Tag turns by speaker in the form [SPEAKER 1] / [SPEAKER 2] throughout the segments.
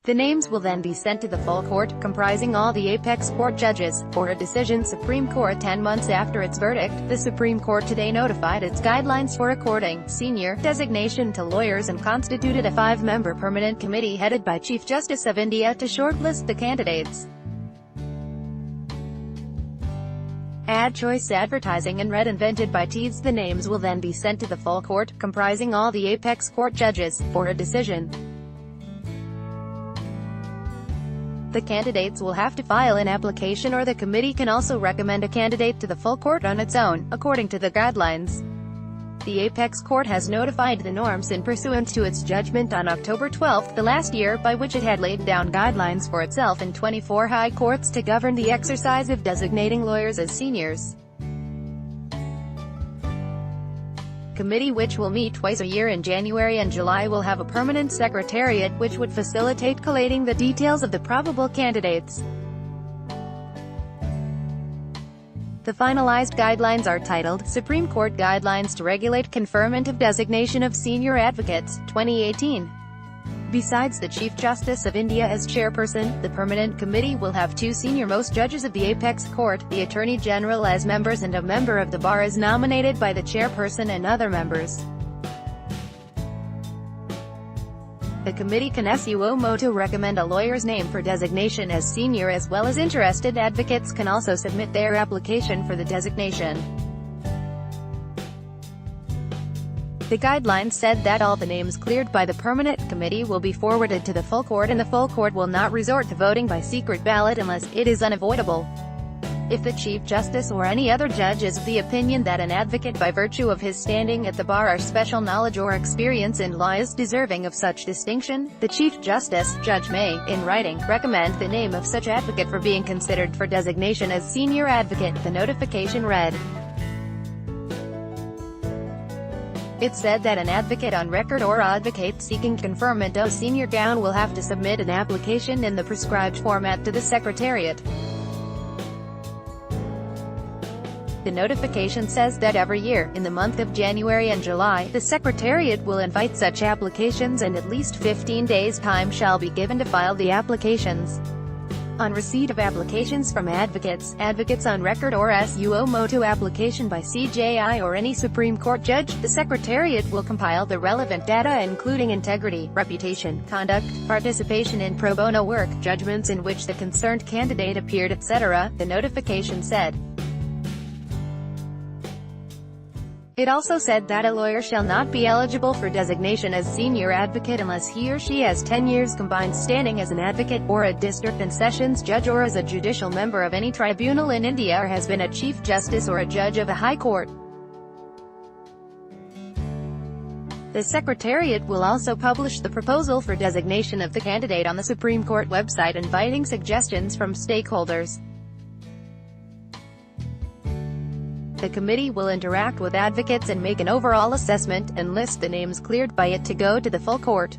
[SPEAKER 1] The names will then be sent to the full court, comprising all the apex court judges, for a decision. Supreme Court. 10 months after its verdict, the Supreme Court today notified its guidelines for according senior designation to lawyers and constituted a 5-member permanent committee headed by Chief Justice of India to shortlist the candidates. Ad choice advertising and red invented by Teeds. The names will then be sent to the full court, comprising all the apex court judges, for a decision. The candidates will have to file an application, or the committee can also recommend a candidate to the full court on its own, according to the guidelines. The Apex Court has notified the norms in pursuant to its judgment on October 12 the last year, by which it had laid down guidelines for itself and 24 high courts to govern the exercise of designating lawyers as seniors. Committee, which will meet twice a year in January and July, will have a permanent secretariat, which would facilitate collating the details of the probable candidates. The finalized guidelines are titled, Supreme Court Guidelines to Regulate Conferment of Designation of Senior Advocates, 2018. Besides the Chief Justice of India as chairperson, the permanent committee will have 2 senior-most judges of the Apex Court, the Attorney General as members, and a member of the bar is nominated by the chairperson and other members. The committee can suo motu recommend a lawyer's name for designation as senior, as well as interested advocates can also submit their application for the designation. The guidelines said that all the names cleared by the permanent committee will be forwarded to the full court, and the full court will not resort to voting by secret ballot unless it is unavoidable. If the Chief Justice or any other judge is of the opinion that an advocate, by virtue of his standing at the bar or special knowledge or experience in law, is deserving of such distinction, the Chief Justice, Judge may, in writing, recommend the name of such advocate for being considered for designation as senior advocate, the notification read. It said that an advocate on record or advocate seeking conferment of senior gown will have to submit an application in the prescribed format to the Secretariat. The notification says that every year, in the month of January and July, the Secretariat will invite such applications, and at least 15 days' time shall be given to file the applications. On receipt of applications from advocates on record, or suo motu application by CJI or any Supreme Court judge, the Secretariat will compile the relevant data including integrity, reputation, conduct, participation in pro bono work, judgments in which the concerned candidate appeared, etc., the notification said. It also said that a lawyer shall not be eligible for designation as senior advocate unless he or she has 10 years combined standing as an advocate, or a district and sessions judge, or as a judicial member of any tribunal in India, or has been a Chief Justice or a judge of a high court. The Secretariat will also publish the proposal for designation of the candidate on the Supreme Court website, inviting suggestions from stakeholders. The committee will interact with advocates and make an overall assessment, and list the names cleared by it to go to the full court.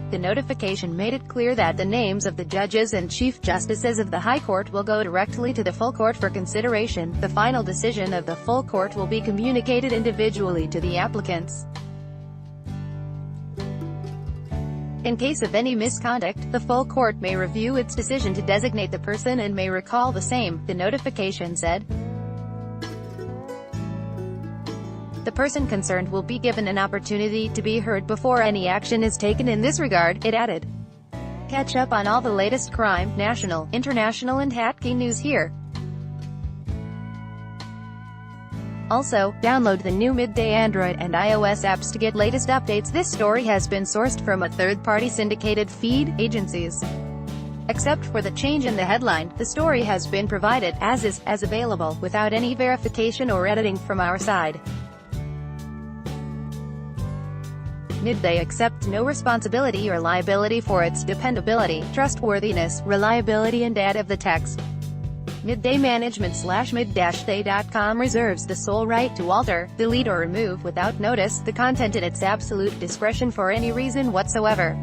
[SPEAKER 1] The notification made it clear that the names of the judges and Chief Justices of the High Court will go directly to the full court for consideration. The final decision of the full court will be communicated individually to the applicants. In case of any misconduct, the full court may review its decision to designate the person and may recall the same, the notification said. The person concerned will be given an opportunity to be heard before any action is taken in this regard, it added. Catch up on all the latest crime, national, international and Hatke news here. Also, download the new Midday Android and iOS apps to get latest updates. This story has been sourced from a third-party syndicated feed agencies. Except for the change in the headline, the story has been provided, as is, as available, without any verification or editing from our side. Midday accepts no responsibility or liability for its dependability, trustworthiness, reliability and date of the text. Midday Management/mid-day.com reserves the sole right to alter, delete or remove without notice the content in its absolute discretion for any reason whatsoever.